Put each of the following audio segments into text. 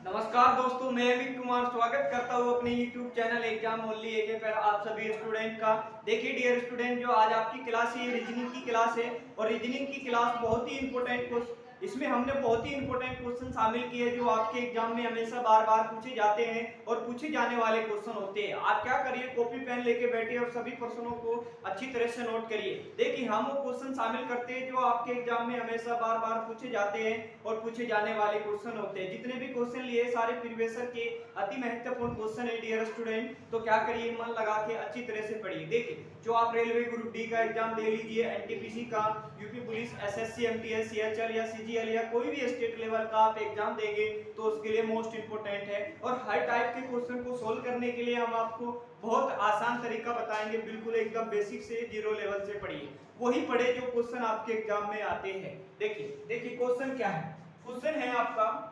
नमस्कार दोस्तों, मैं अमित कुमार स्वागत करता हूँ अपने YouTube चैनल एग्जाम ओनली एके पर आप सभी स्टूडेंट का। देखिए डियर स्टूडेंट, जो आज आपकी क्लास है रीजनिंग की क्लास है और रीजनिंग की क्लास बहुत ही इंपॉर्टेंट क्वेश्चन, इसमें हमने बहुत ही इंपॉर्टेंट क्वेश्चन शामिल किए जो आपके एग्जाम में हमेशा बार बार पूछे जाते हैं और पूछे जाने वाले क्वेश्चन होते हैं। आप क्या करिए, कॉपी पेन लेके बैठिए और सभी प्रश्नों को अच्छी तरह से नोट करिए। देखिए हम वो क्वेश्चन शामिल करते हैं जो आपके एग्जाम में हमेशा बार बार पूछे जाते हैं और पूछे जाने वाले क्वेश्चन होते हैं। जितने भी क्वेश्चन लिए सारे प्रीवियस के अति महत्वपूर्ण क्वेश्चन है डियर स्टूडेंट, तो क्या करिए, मन लगा के अच्छी तरह से पढ़िए। देखिए जो आप रेलवे ग्रुप डी का एग्जाम दे लीजिए, एनटीपीसी का, UP police, SSC, MTS, CHL या सीजीएल या कोई भी स्टेट लेवल का आप एग्जाम देंगे तो उसके लिए मोस्ट इंपोर्टेंट है। और हर टाइप के क्वेश्चन को सोल्व करने के लिए हम आपको बहुत आसान तरीका बताएंगे, बिल्कुल एकदम बेसिक से जीरो लेवल से पढ़िए, वही पढ़े जो क्वेश्चन आपके एग्जाम में आते हैं। देखिए क्वेश्चन क्या है। क्वेश्चन है आपका,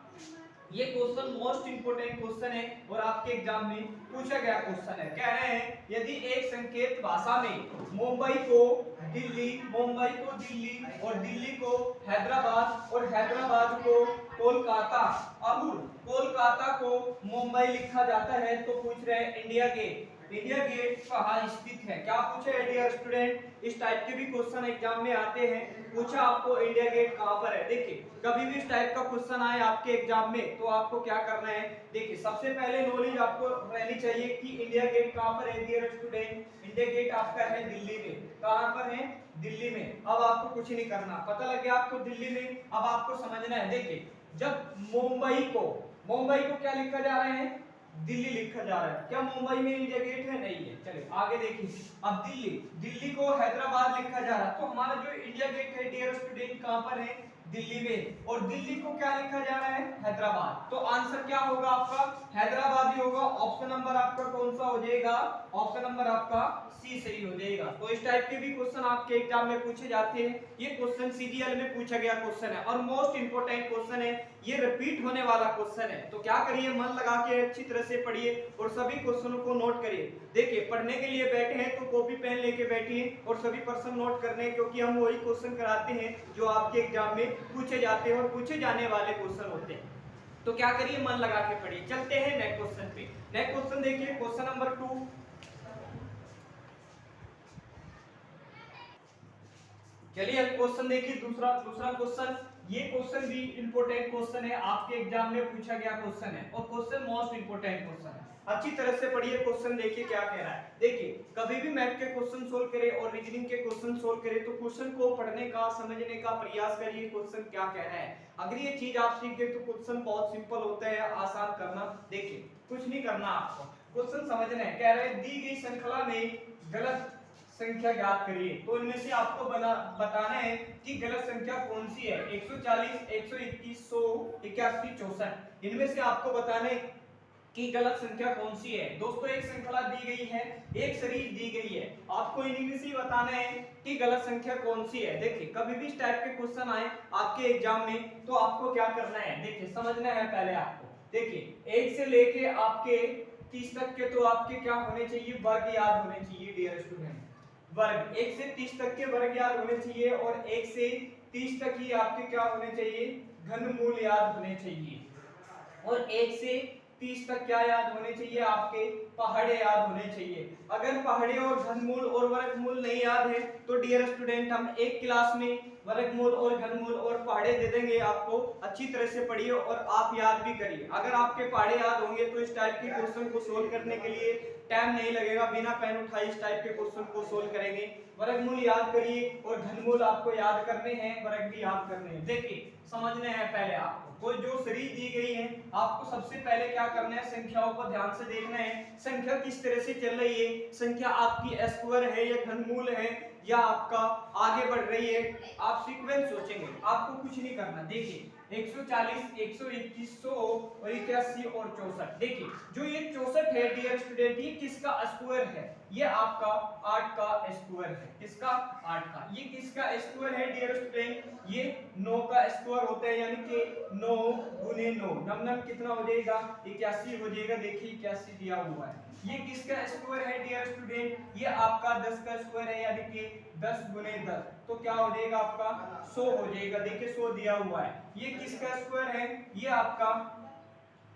ये क्वेश्चन मोस्ट इंपोर्टेंट क्वेश्चन है और आपके एग्जाम में पूछा गया क्वेश्चन है। कह रहे हैं यदि एक संकेत भाषा में मुंबई को दिल्ली, मुंबई को दिल्ली और दिल्ली को हैदराबाद और हैदराबाद को कोलकाता और कोलकाता को मुंबई लिखा जाता है तो पूछ रहे हैं इंडिया गेट, इंडिया गेट कहाँ स्थित है। क्या पूछे है डियर स्टूडेंट, इस टाइप के भी क्वेश्चन एग्जाम में आते हैं। पूछा आपको इंडिया गेट कहाँ पर है। देखिए कभी भी इस टाइप का क्वेश्चन आए आपके एग्जाम में तो आपको क्या करना है। देखिए सबसे पहले नॉलेज आपको रहनी चाहिए कि इंडिया गेट कहाँ पर है डियर स्टूडेंट। इंडिया गेट आपका है दिल्ली में। कहाँ पर है? दिल्ली में। अब आपको कुछ नहीं करना, पता लग गया आपको दिल्ली में। अब आपको समझना है, देखिए जब मुंबई को क्या लिखा जा रहा है, दिल्ली लिखा जा रहा है। क्या मुंबई में इंडिया गेट है? नहीं है। चलिए आगे देखिए, अब दिल्ली को हैदराबाद लिखा जा रहा है तो हमारा जो इंडिया गेट है डियर स्टूडेंट कहां पर है? दिल्ली में। और दिल्ली को क्या लिखा जा रहा है? हैदराबाद। तो आंसर क्या होगा आपका? हैदराबाद ही होगा। ऑप्शन नंबर आपका कौन सा हो जाएगा? ऑप्शन नंबर आपका सी सही हो जाएगा। तो इस टाइप के भी क्वेश्चन आपके एग्जाम में पूछे जाते हैं। ये क्वेश्चन सीजीएल में पूछा गया क्वेश्चन है और मोस्ट इंपोर्टेंट क्वेश्चन है, ये रिपीट होने वाला क्वेश्चन है। तो क्या करिए, मन लगा के अच्छी तरह से पढ़िए और सभी क्वेश्चनों को नोट करिए। देखिए पढ़ने के लिए बैठे हैं तो कॉपी पेन लेके बैठिए और सभी प्रश्न नोट करने, क्योंकि हम वही क्वेश्चन कराते हैं जो आपके एग्जाम में पूछे जाते हैं और पूछे जाने वाले क्वेश्चन होते हैं। तो क्या करिए, मन लगा के पढ़िए। चलते हैं नेक्स्ट क्वेश्चन पे। नेक्स्ट क्वेश्चन देखिए, क्वेश्चन नंबर 2। चलिए अब क्वेश्चन देखिए दूसरा क्वेश्चन। ये क्वेश्चन भी इंपॉर्टेंट क्वेश्चन है, आपके एग्जाम में पूछा गया क्वेश्चन है और क्वेश्चन मोस्ट इंपॉर्टेंट क्वेश्चन है। अच्छी तरह से पढ़िए क्वेश्चन, देखिए क्या कह रहा है। देखिए कभी भी मैथ के क्वेश्चन सोल्व करें और रीजनिंग के क्वेश्चन सोल्व करें तो क्वेश्चन को पढ़ने का, समझने का प्रयास करिए क्वेश्चन क्या कह रहा है। अगर ये चीज आप सीख गए तो क्वेश्चन बहुत सिंपल होता है, आसान करना। देखिए कुछ नहीं करना आपको, क्वेश्चन समझना है। कह रहे हैं दी गई श्रृंखला में गलत संख्या ज्ञात करिए। तो इनमें से आपको बताना है कि गलत संख्या कौन सी है। 140, 121, 100, 81, 64, इनमें से आपको बताना है कि गलत संख्या कौन सी है। दोस्तों एक श्रृंखला दी गई है, एक सीरीज दी गई है, आपको इन्हीं में से बताना है कि गलत संख्या कौन सी है। देखिए कभी भी इस टाइप के क्वेश्चन आए आपके एग्जाम में तो आपको क्या करना है, देखिए समझना है पहले आपको। देखिए 1 से लेके आपके 30 तक के तो आपके क्या होने चाहिए, वर्ग याद होने चाहिए डियर स्टूडेंट। वर्ग 1 से 30 तक के वर्ग याद होने चाहिए और 1 से 30 तक ही आपके क्या होने चाहिए, घनमूल याद होने चाहिए। और 1 से 30 तक क्या याद होने चाहिए, आपके पहाड़े याद होने चाहिए। अगर पहाड़े और घनमूल और वर्गमूल नहीं याद है तो डियर स्टूडेंट हम एक क्लास में वर्गमूल और घनमूल और पहाड़े दे देंगे आपको। अच्छी तरह से पढ़िए और आप याद भी करिए। अगर आपके पहाड़े याद होंगे तो इस टाइप के क्वेश्चन को सोल्व करने के लिए टाइम नहीं लगेगा, बिना पेन उठाए इस टाइप के क्वेश्चन को सोल्व करेंगे। वर्गमूल याद करिए और घनमूल आपको याद करने हैं, वर्ग भी याद करने हैं। देखिए समझने हैं पहले आपको, कोई जो सीरीज दी गई है आपको सबसे पहले क्या करना है, संख्याओं को ध्यान से देखना है। संख्या किस तरह से चल रही है, संख्या आपकी स्क्वायर है या घनमूल है या आपका आगे बढ़ रही है। आप सीक्वेंस सोचेंगे, आपको कुछ नहीं करना। देखिए 140, 121, 100 और 81 और 64। देखिए जो ये 64 है डियर स्टूडेंट, ये किसका स्क्वायर है, ये आपका 8 का स्क्वायर है। किसका? 8 का। ये किसका स्क्वायर है डियर स्टूडेंट, ये 9 का स्क्वायर होता है, यानी कि 9 गुने 9, नम कितना हो जाएगा, 81 हो जाएगा। देखिए 81 दिया हुआ है। ये किसका स्क्वायर है डियर स्टूडेंट, ये आपका 10 का स्क्वायर है, यानी कि 10 गुने 10, तो क्या हो जाएगा आपका 100 हो जाएगा। देखिए 100 दिया हुआ है। ये किसका स्क्वायर है, ये आपका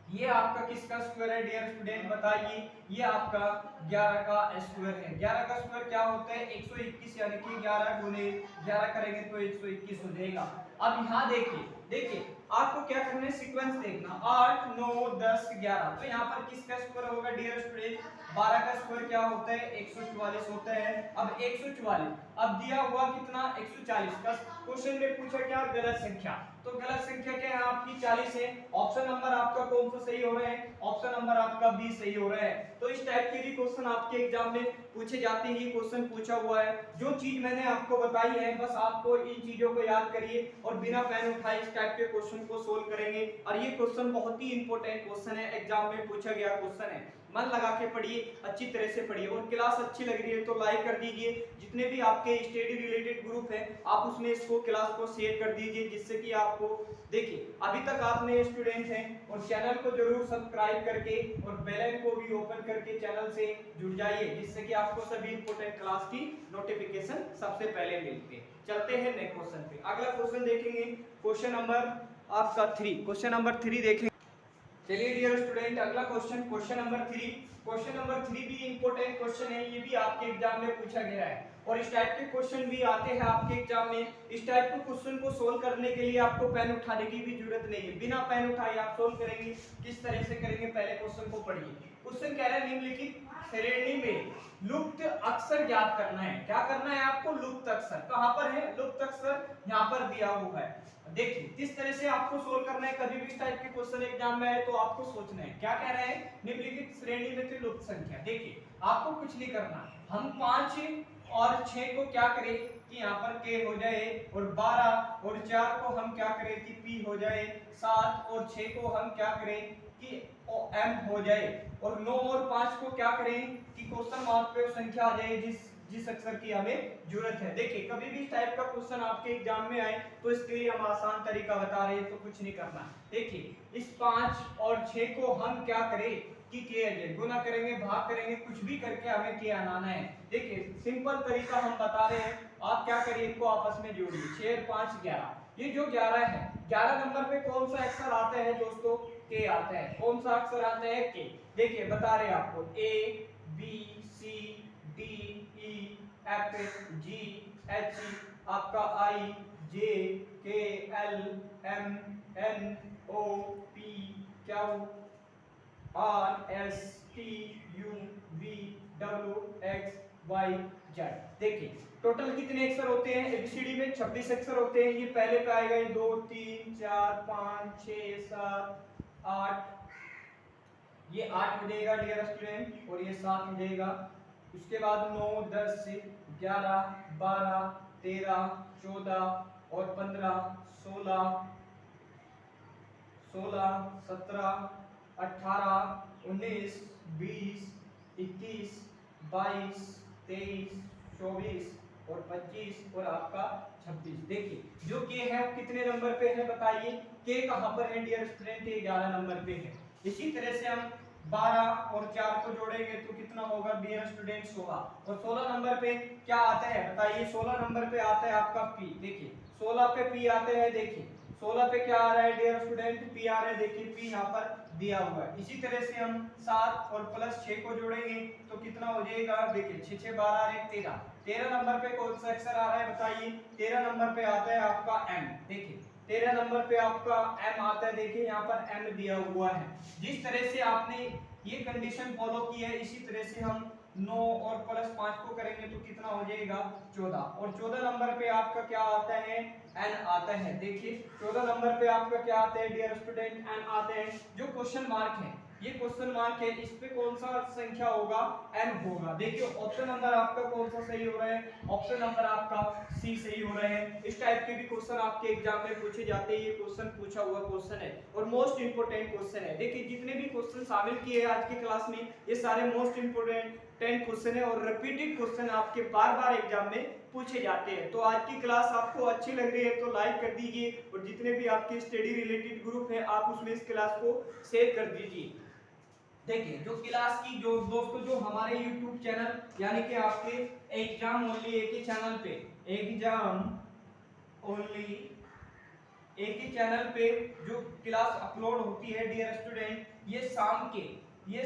ये आपका किसका स्क्वायर है डियर स्टूडेंट बताइए? ये आपका 11 का स्क्वायर है। 11 का स्क्वायर क्या होता है? 121, यानी कि 11 गुने 11 करेंगे तो 121 हो जाएगा। अब यहाँ देखिए आपको क्या करना है, सीक्वेंस देखना 8 9 10 11। तो यहाँ पर किसका स्क्वायर होगा डियर स्टूडेंट? 12 का स्क्वायर क्या होता है? 144 होता है। अब 144 अब दिया हुआ कितना? 140 का क्वेश्चन में पूछा क्या? गलत संख्या। तो गलत संख्या क्या है आपकी? 40 है। ऑप्शन नंबर आपका कौन सा सही हो रहा है? ऑप्शन नंबर आपका बी सही हो रहा है। तो इस टाइप के भी क्वेश्चन आपके एग्जाम में पूछे जाते हैं। ये क्वेश्चन पूछा हुआ है। जो चीज मैंने आपको बताई है बस आपको इन चीजों को याद करिए और बिना पेन उठाए इस टाइप के क्वेश्चन को सोल्व करेंगे। और ये क्वेश्चन बहुत ही इंपॉर्टेंट क्वेश्चन है, एग्जाम में पूछा गया क्वेश्चन है। मन लगा के पढ़िए, अच्छी तरह से पढ़िए। और क्लास अच्छी लग रही है तो लाइक कर दीजिए। जितने भी आपके स्टडी रिलेटेड ग्रुप है आप उसमें इसको क्लास को शेयर कर दीजिए, जिससे कि आपको देखिए अभी तक आप नए स्टूडेंट हैं और चैनल को जरूर सब्सक्राइब करके और बेल आइकन को भी ओपन करके चैनल से जुड़ जाइए, जिससे कि आपको सभी इंपॉर्टेंट क्लास की नोटिफिकेशन सबसे पहले मिलती है। चलते हैं नेक्स्ट क्वेश्चन पे। अगला क्वेश्चन देखेंगे क्वेश्चन नंबर आपका 3। क्वेश्चन नंबर 3 देखेंगे। चलिए डियर स्टूडेंट अगला question, question number 3। Question number 3 भी इंपॉर्टेंट क्वेश्चन है। ये भी आपके एग्जाम में पूछा गया है और इस टाइप के क्वेश्चन भी आते हैं आपके एग्जाम में। इस टाइप के क्वेश्चन को सोल्व करने के लिए आपको पेन उठाने की भी जरूरत नहीं है। बिना पेन उठाए आप सोल्व करेंगे। किस तरह से करेंगे, पहले क्वेश्चन को पढ़िए। क्वेश्चन कह रहा है निम्नलिखित श्रेणी में लुप्त अक्षर ज्ञात करना है। क्या करना है आपको? लुप्त अक्षर। कहां पर है लुप्त अक्षर? यहां पर दिया हुआ है। देखिए किस तरह से आपको सोल्व करना है। कभी भी इस टाइप के क्वेश्चन एग्जाम में आए तो आपको सोचना है। क्या कह रहे हैं? निम्नलिखित श्रेणी में से लुप्त संख्या। देखिए आपको कुछ नहीं करना, हम 5 और 6 को क्या करें कि यहाँ पर k हो जाए, और 12 और 4 को हम क्या करें कि p हो जाए, 7 और 6 को हम क्या करें कि m हो जाए, और 9 और 5 को क्या करें कि क्वेश्चन मार्क पे संख्या आ जाए जिस अक्षर की हमें जरूरत है। देखिए कभी भी इस टाइप का क्वेश्चन आपके एग्जाम में आए तो इसके लिए हम आसान तरीका बता रहे हैं, तो कुछ नहीं करना। देखिए इस 5 और 6 को हम क्या करें कि के अजय गुना करेंगे, भाग करेंगे, कुछ भी करके हमें के आना है। देखिए सिंपल तरीका हम बता रहे हैं, आप क्या करिए इनको आपस में जोड़िए। 6 5 11। ये जो 11 है, 11 नंबर पे कौन सा अक्षर आता है दोस्तों? के आता है। कौन सा अक्षर आता है? के। देखिए बता रहे हैं आपको A B C D E F G H आपका I J K L M N O P Q R S T U V W X Y Z. देखिए टोटल कितने अक्षर होते हैं? एबीसीडी में 26 अक्षर होते हैं। ये पहले पे आएगा 2 3 4 5 6 7 8, ये 8 हो जाएगा डियर स्टूडेंट, और ये 7 हो जाएगा। उसके बाद 9 10 11 12 13 14 और 15 16 17 18 19 20 21 22 23 24 और 25 और आपका 26। देखिए जो के है वो कितने नंबर पे है बताइए? के कहां पर है डियर स्टूडेंट? 11 नंबर पे है। इसी तरह से हम 12 और 4 को जोड़ेंगे तो कितना होगा डियर स्टूडेंट? 16। और 16 नंबर पे क्या आता है बताइए? 16 नंबर पे आता है आपका पी। देखिए 16 पे पी आते हैं। देखिए 16 पे क्या आ रहा है डियर स्टूडेंट? पी आ रहा है। देखिए पी यहाँ पर दिया हुआ है। इसी तरह से हम 7 और प्लस 6 को जोड़ेंगे तो कितना हो जाएगा? देखिए 6 6 12 और 1 13। 13 नंबर पे कौन सा अक्षर आ रहा है बताइए? 13 नंबर पे आता है आपका एम। देखिए 13 नंबर पे आपका एम आता है। देखिए यहाँ पर एम दिया हुआ है। जिस तरह से आपने ये कंडीशन फॉलो की है इसी तरह से हम 9 और प्लस 5 को करेंगे तो कितना हो जाएगा? 14। और 14 नंबर पे आपका क्या आता है? एन आता है। देखिए 14 नंबर पे आपका क्या आता है डियर स्टूडेंट? एन आता है। जो क्वेश्चन मार्क है, ये क्वेश्चन मार्क है, इस पे कौन सा संख्या होगा? एन होगा। देखिए ऑप्शन नंबर आपका कौन सा सही हो रहा है? ऑप्शन नंबर आपका सी सही हो रहा है। इस टाइप के भी क्वेश्चन आपके एग्जाम में पूछे जाते हैं। ये क्वेश्चन पूछा हुआ क्वेश्चन है और मोस्ट इंपोर्टेंट क्वेश्चन है। देखिए जितने भी क्वेश्चन शामिल किए हैं आज की क्लास में ये सारे मोस्ट इंपोर्टेंट 10 क्वेश्चन है और रिपीटेड क्वेश्चन आपके बार-बार एग्जाम में पूछे जाते हैं। तो आज की क्लास आपको अच्छी लग रही है तो लाइक कर दीजिए और जितने भी आपके स्टडी रिलेटेड ग्रुप है आप उसमें इस क्लास को शेयर कर दीजिए। देखिए जो क्लास की जो दोस्तों जो हमारे YouTube चैनल यानी कि आपके एग्जाम ओनली एक ही चैनल पे एग्जाम ओनली एक ही चैनल पे जो क्लास अपलोड होती है डियर स्टूडेंट, ये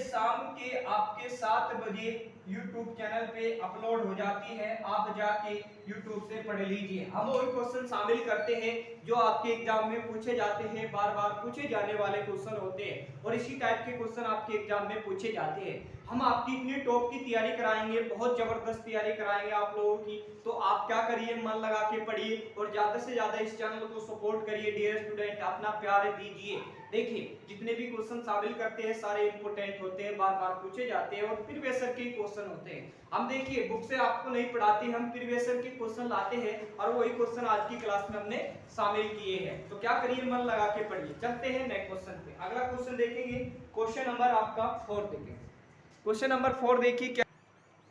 शाम के आपके 7 बजे YouTube चैनल पे अपलोड हो जाती है। आप जाके YouTube से पढ़ लीजिए। हम वही क्वेश्चन शामिल करते हैं जो आपके एग्जाम में पूछे जाते हैं, बार बार पूछे जाने वाले क्वेश्चन होते हैं और इसी टाइप के क्वेश्चन आपके एग्जाम में पूछे जाते हैं। हम आपकी इतनी टॉप की तैयारी कराएंगे, बहुत जबरदस्त तैयारी कराएंगे आप लोगों की। तो आप क्या करिए, मन लगा के पढ़िए और ज्यादा से ज्यादा इस चैनल को सपोर्ट करिए। डियर स्टूडेंट, अपना प्यार दीजिए। देखिए, जितने भी क्वेश्चन शामिल करते हैं सारे इंपोर्टेंट होते हैं, बार बार पूछे जाते हैं और प्रीवियस ईयर के क्वेश्चन होते हैं। हम देखिए बुक से आपको नहीं पढ़ाते, हम प्रीवियस ईयर के क्वेश्चन लाते हैं और वही क्वेश्चन आज की क्लास में हमने शामिल किए हैं। तो क्या करिए, मन लगा के पढ़िए। चलते हैं नेक्स्ट क्वेश्चन पे। अगला क्वेश्चन देखेंगे, क्वेश्चन नंबर आपका 4 देखेंगे। क्वेश्चन नंबर 4 देखिए क्या।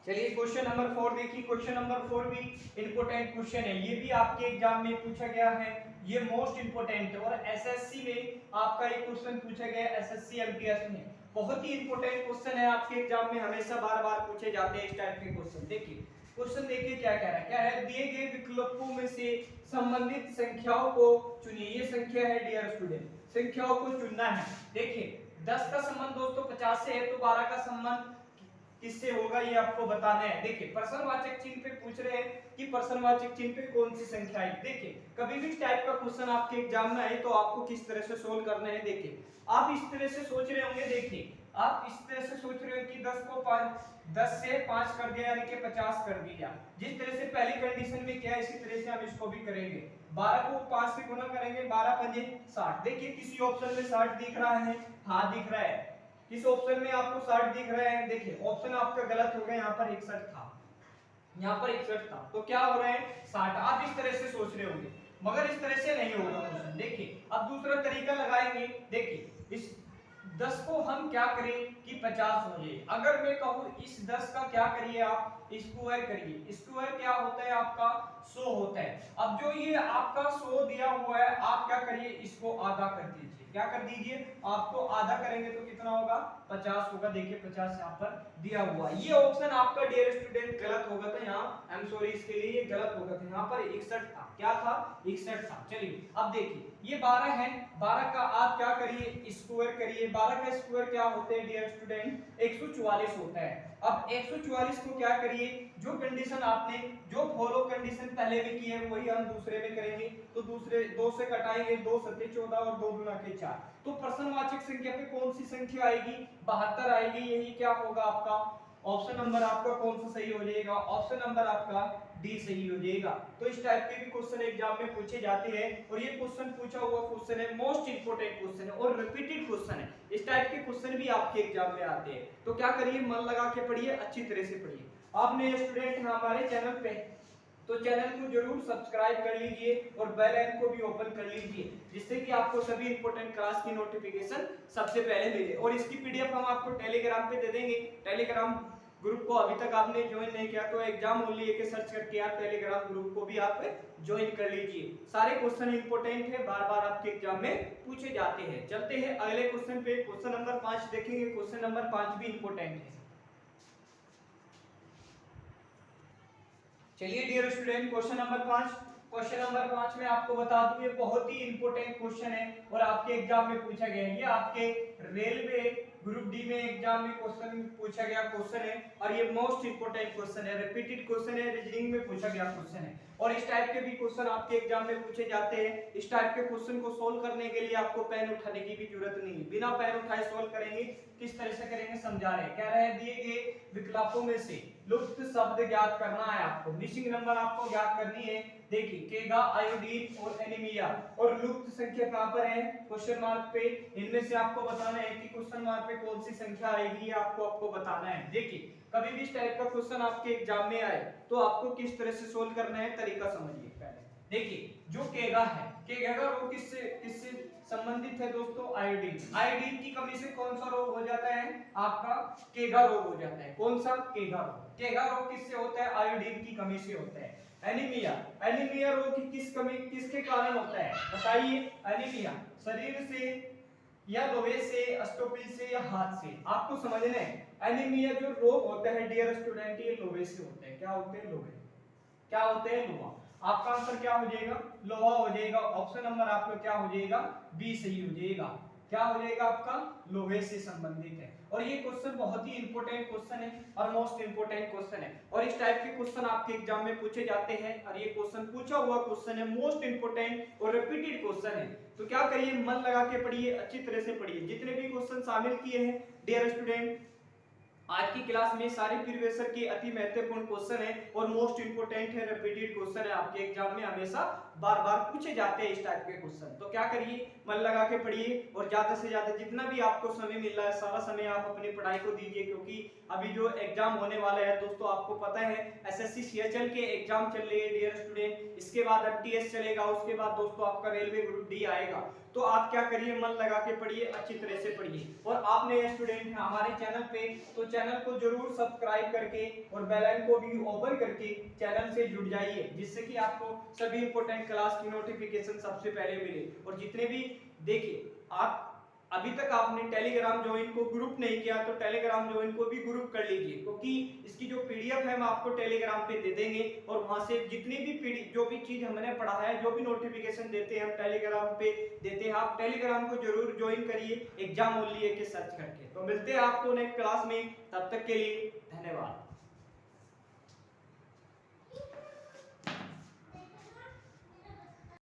चलिए क्वेश्चन नंबर 4 देखिए। क्वेश्चन नंबर 4 भी इंपोर्टेंट क्वेश्चन है। ये भी आपके एग्जाम में पूछा गया है। ये मोस्ट इंपोर्टेंट है और एसएससी में आपका ये क्वेश्चन पूछा गया है। एसएससी एमटीएस में बहुत ही इंपोर्टेंट क्वेश्चन है। आपके एग्जाम में हमेशा बार बार पूछे जाते हैं इस टाइप के क्वेश्चन। देखिए क्वेश्चन देखिए क्या कह रहा है। क्या है, दिए गए विकल्पों में से संबंधित संख्याओं को चुनिए। ये संख्या है डियर स्टूडेंट, संख्याओं को चुनना है। देखिए 10 का संबंध दोस्तों 50 से है, तो 12 का संबंध किससे होगा ये आपको बताना है। देखिए प्रश्नवाचक चिन्ह पे पूछ रहे हैं कि प्रश्नवाचक चिन्ह पे कौन सी संख्या है। देखिए कभी भी इस टाइप का क्वेश्चन आपके एग्जाम में आए तो आपको किस तरह से सोल्व करना है। देखिए आप इस तरह से सोच रहे होंगे, देखिए आप इस तरह से सोच रहे हो कि 10 से 5 कर दिया यानी कि 50 कर दिया। जिस तरह से पहली कंडीशन में किया इसी तरह से हम इसको भी करेंगे। 12 को 5 से गुना करेंगे, 12 पंजे 60। देखिए किसी ऑप्शन में 60 दिख रहा है, हाँ दिख रहा है। किस ऑप्शन में आपको 60 दिख रहे हैं। देखिए ऑप्शन आपका गलत हो गया, यहाँ पर 61 था, यहाँ पर 61 था, तो क्या हो रहा है 60। आप इस तरह से सोच रहे होंगे मगर इस तरह से नहीं होगा क्वेश्चन। देखिए अब दूसरा तरीका लगाएंगे। देखिए इस 10 को हम क्या करें कि 50 हो जाए। अगर मैं कहूँ इस 10 का क्या करिए आप स्क्वायर करिए। स्क्वायर क्या होता है आपका 100 होता है। अब जो ये आपका 100 दिया हुआ है आप क्या करिए इसको आधा कर दीजिए। क्या कर दीजिए, आपको आधा करेंगे तो कितना होगा 50 होगा। देखिए 50 यहाँ पर दिया हुआ। ये ऑप्शन आपका डियर स्टूडेंट गलत होगा था, यहाँ आई एम सॉरी इसके लिए ये गलत होगा था। यहाँ पर 61 था, क्या था 61 था। चलिए अब देखिए ये 12 है, 12 का आप क्या करिए स्क्वायर करिए। 12 का स्क्वायर क्या होते हैं डियर स्टूडेंट 144 होता है। अब 144 को क्या करिए, जो कंडीशन आपने जो फॉलो कंडीशन पहले में की है वही हम दूसरे में करेंगे। तो दूसरे 2 से कटाएंगे, 2 सत्ते 14 और 2 गुना के 4। तो प्रश्नवाचक संख्या पे कौन सी संख्या आएगी 72 आएगी। यही क्या होगा आपका ऑप्शन नंबर आपका कौन सा सही हो जाएगा, ऑप्शन नंबर आपका डी सही हो जाएगा। तो इस टाइप के भी क्वेश्चन एग्जाम में पूछे जाते हैं और ये क्वेश्चन पूछा हुआ क्वेश्चन है, मोस्ट इंपोर्टेंट क्वेश्चन है और रिपीटेड क्वेश्चन है। इस टाइप के क्वेश्चन भी आपके एग्जाम में आते हैं। तो क्या करिए, मन लगा के पढ़िए, अच्छी तरह से पढ़िए। आपने स्टूडेंट हमारे चैनल पे तो चैनल को जरूर सब्सक्राइब कर लीजिए और बेल आइकन को भी ओपन कर लीजिए, जिससे कि आपको सभी इंपोर्टेंट क्लास की नोटिफिकेशन सबसे पहले मिले। और इसकी पीडीएफ हम आपको टेलीग्राम पे दे देंगे। टेलीग्राम ग्रुप को अभी तक आपने ज्वाइन नहीं किया तो एग्जाम ओनली एक सर्च करके आप टेलीग्राम ग्रुप को भी आप ज्वाइन कर लीजिए। सारे क्वेश्चन इंपोर्टेंट है, बार बार आपके एग्जाम में पूछे जाते हैं। चलते हैं अगले क्वेश्चन पे। क्वेश्चन नंबर 5 देखेंगे। क्वेश्चन नंबर 5 भी इंपोर्टेंट है। चलिए dear student question number 5। Question number 5 में आपको बता दूं ये बहुत ही इंपॉर्टेंट क्वेश्चन है और आपके एग्जाम में पूछा गया है। ये आपके रेलवे ग्रुप डी में एग्जाम में क्वेश्चन पूछा गया क्वेश्चन है और ये मोस्ट इंपोर्टेंट क्वेश्चन है, रिपीटेड क्वेश्चन है, रीजनिंग में पूछा गया क्वेश्चन है। और इस टाइप के भी क्वेश्चन आपके एग्जाम में पूछे जाते हैं। इस टाइप के क्वेश्चन को सोल्व करने के लिए आपको पेन उठाने की भी जरूरत नहीं है, बिना पेन उठाए सोल्व करेंगे। किस तरह से करेंगे समझा रहे हैं। कह रहे हैं दिए गए विकल्पों में से लुप्त शब्द ज्ञात करना है आपको, मिसिंग नंबर आपको ज्ञात करनी है। देखिए केगा, आयोडीन और एनीमिया और लुप्त संख्या कहां पर है क्वेश्चन मार्क पे। इनमें से आपको बताना है कि क्वेश्चन मार्क पे कौन सी संख्या आएगी, ये आपको बताना है। देखिए कभी भी इस टाइप का क्वेश्चन आपके एग्जाम में आए तो आपको किस तरह से सोल्व करना है तरीका समझिए पहले। देखिए जो केगा है, केगा का रोग किससे संबंधित है दोस्तों, आयोडीन। आयोडीन की कमी से कौन सा रोग हो जाता है आपका केगा रोग हो जाता है। कौन सा केगा रोग। केगा रोग किससे होता है, आयोडीन की कमी से होता है। एनीमिया, एनीमिया रोग की किसके कारण होता है बताइए। एनीमिया शरीर से या लोहे से, स्टोपिल से या हाथ से, आपको समझना है। एनीमिया जो रोग होता है डियर स्टूडेंट ये लोहे से होता है। क्या होते हैं लोहे, क्या होते हैं लोहा। आपका आंसर क्या हो जाएगा लोहा हो जाएगा। ऑप्शन नंबर आपका क्या हो जाएगा बी सही हो जाएगा। क्या हो जाएगा आपका, लोहे से संबंधित है। और ये क्वेश्चन बहुत ही इंपॉर्टेंट क्वेश्चन है और मोस्ट इंपॉर्टेंट क्वेश्चन है, और इस टाइप के क्वेश्चन आपके एग्जाम में पूछे जाते हैं, और ये क्वेश्चन पूछा हुआ क्वेश्चन है, मोस्ट इंपॉर्टेंट और रिपीटेड क्वेश्चन है। तो क्या करिए, मन लगा के पढ़िए, अच्छी तरह से पढ़िए। जितने भी क्वेश्चन शामिल किए हैं डियर स्टूडेंट आज की क्लास में, सारे प्रीवियस ईयर के अति महत्वपूर्ण क्वेश्चन है और मोस्ट इंपोर्टेंट है, रिपीटेड क्वेश्चन है, आपके एग्जाम में हमेशा बार बार पूछे जाते हैं इस टाइप के क्वेश्चन। तो क्या करिए, मन लगा के पढ़िए और ज्यादा से ज्यादा जितना भी आपको समय मिल रहा है सारा समय आप अपनी पढ़ाई को दीजिए, क्योंकि अभी जो एग्जाम होने वाला है दोस्तों आपको पता है एसएससी सीएचएल के एग्जाम चल रहे हैं डियर स्टूडेंट, इसके बाद एमटीएस चलेगा, उसके बाद दोस्तों आपका रेलवे ग्रुप डी आएगा। तो आप क्या करिए, मन लगा के पढ़िए, अच्छी तरह से पढ़िए। और आपने स्टूडेंट हैं हमारे चैनल पे, तो चैनल को जरूर सब्सक्राइब करके और बेल आइकन को भी ओपन करके चैनल से जुड़ जाइए, जिससे कि आपको सभी इंपॉर्टेंट क्लास की नोटिफिकेशन सबसे पहले मिले। और जितने भी देखिए, आप अभी तक आपने टेलीग्राम ज्वाइन को ग्रुप नहीं किया तो टेलीग्राम ज्वाइन को भी ग्रुप कर लीजिए, क्योंकि इसकी जो पीडीएफ है हम आपको टेलीग्राम पे दे देंगे, और वहां से जितनी भी जो भी चीज हमने पढ़ा है, जो भी नोटिफिकेशन देते हैं हम टेलीग्राम पे देते हैं। आप टेलीग्राम को जरूर ज्वाइन करिए एग्जाम ओनली के सर्च करके। तो मिलते हैं आपको नेक्स्ट क्लास में, तब तक के लिए धन्यवाद।